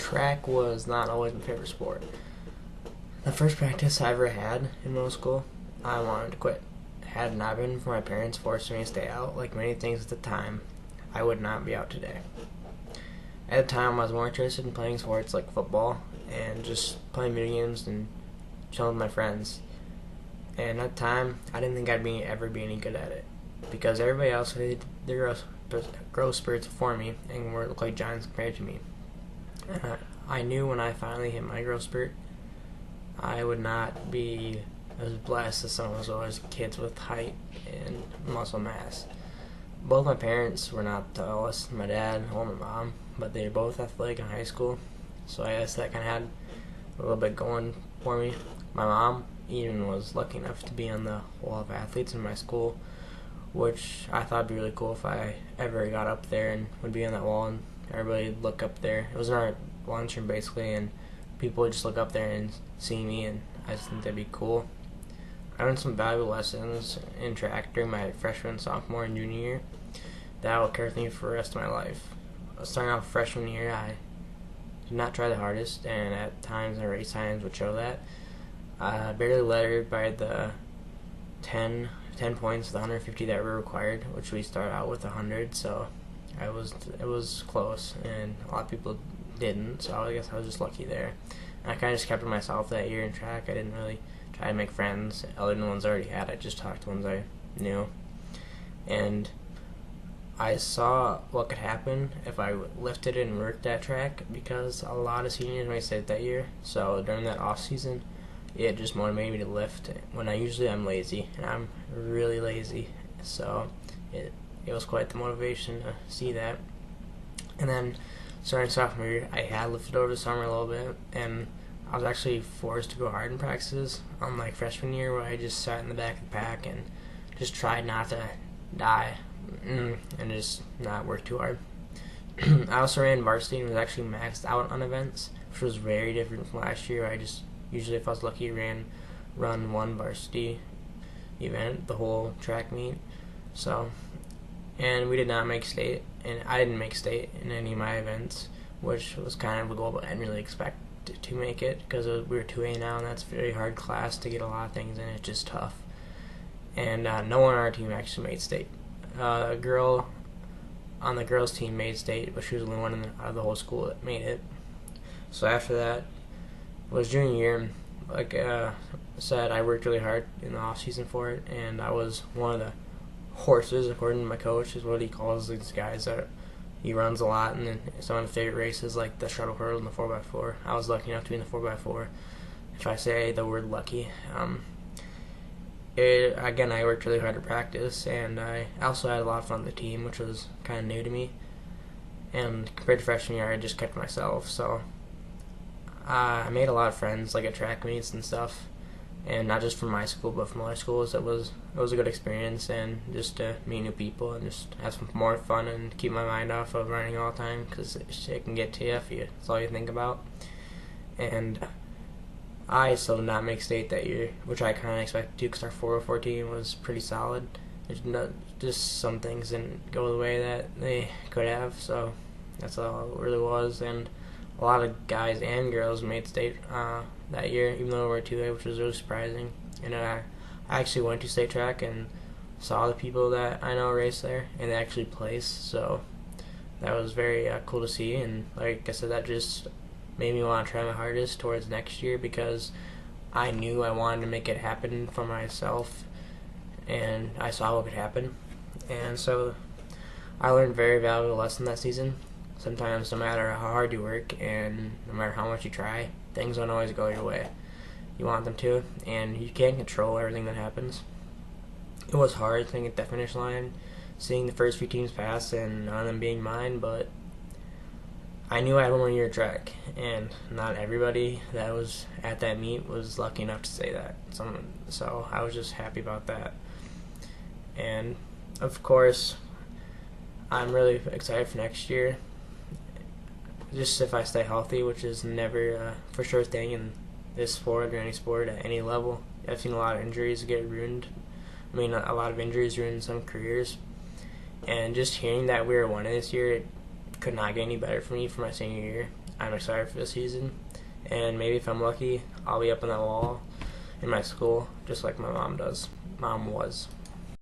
track was not always my favorite sport. The first practice I ever had in middle school, I wanted to quit. Had it not been for my parents forcing me to stay out, like many things at the time, I would not be out today. At the time, I was more interested in playing sports like football and just playing video games and chilling with my friends. And at the time, I didn't think ever be any good at it because everybody else had their growth spurts before me and looked like giants compared to me. I knew when I finally hit my growth spurt, I would not be as blessed as some of those kids with height and muscle mass. Both my parents were not the tallest, my dad or my mom, but they were both athletic in high school, so I guess that kind of had a little bit going for me. My mom even was lucky enough to be on the wall of athletes in my school, which I thought would be really cool if I ever got up there and would be on that wall and everybody would look up there. It was in our lunchroom basically, and people would just look up there and see me, and I just think that'd be cool. I learned some valuable lessons in track during my freshman, sophomore, and junior year that will carry with me for the rest of my life. Starting off freshman year, I did not try the hardest, and at times my race times would show that. I barely lettered by the 10 points, the 150 that were required, which we started out with 100, so it was close, and a lot of people didn't, so I guess I was just lucky there. And I kind of just kept to myself that year in track. I didn't really try to make friends other than the ones I already had. I just talked to ones I knew. And I saw what could happen if I lifted and worked that track because a lot of seniors made state that year. So during that off season, it just motivated me to lift when I'm lazy, and I'm really lazy. So it was quite the motivation to see that. And then starting sophomore year, I had lifted over the summer a little bit, and I was actually forced to go hard in practices, unlike freshman year where I just sat in the back of the pack and just tried not to die and just not work too hard. I also ran varsity and was actually maxed out on events, which was very different from last year. I just usually, if I was lucky, run one varsity event, the whole track meet. So, and we did not make state, and I didn't make state in any of my events, which was kind of a goal, but I didn't really expect to make it because we were 2A now, and that's a very hard class to get a lot of things in. It's just tough. And no one on our team actually made state. A girl on the girls' team made state, but she was the only one out of the whole school that made it. So after that was junior year. Like I said, I worked really hard in the off season for it, and I was one of the horses, according to my coach, is what he calls these guys that he runs a lot. And then some of my favorite races, like the shuttle hurdle and the 4x4. I was lucky enough to be in the 4x4. If I say the word lucky, again, I worked really hard to practice, and I also had a lot of fun with the team, which was kind of new to me. And compared to freshman year, I just kept to myself. So I made a lot of friends, like at track meets and stuff, and not just from my school, but from other schools. It was a good experience, and just to meet new people and just have some more fun and keep my mind off of running all the time, because it can get to you if it's all you think about. And I still did not make state that year, which I kind of expected to, because our 404 team was pretty solid. There's just some things didn't go the way that they could have, so that's all it really was. And a lot of guys and girls made state that year, even though we were 2A, which was really surprising. And I actually went to state track and saw the people that I know race there, and they actually placed, so that was very cool to see. And like I said, that just made me want to try my hardest towards next year, because I knew I wanted to make it happen for myself, and I saw what could happen. And so I learned a very valuable lesson that season. Sometimes, no matter how hard you work and no matter how much you try, things don't always go your way. You want them to, and you can't control everything that happens. It was hard to get that finish line, seeing the first few teams pass and none of them being mine, but I knew I had one more year of track, and not everybody that was at that meet was lucky enough to say that. So I was just happy about that. And of course, I'm really excited for next year. Just if I stay healthy, which is never a for sure thing in this sport or any sport at any level. I've seen a lot of injuries get ruined. I mean, a lot of injuries ruined some careers. And just hearing that we were winning this year, it could not get any better for me for my senior year. I'm excited for the season. And maybe if I'm lucky, I'll be up on that wall in my school, just like my mom was.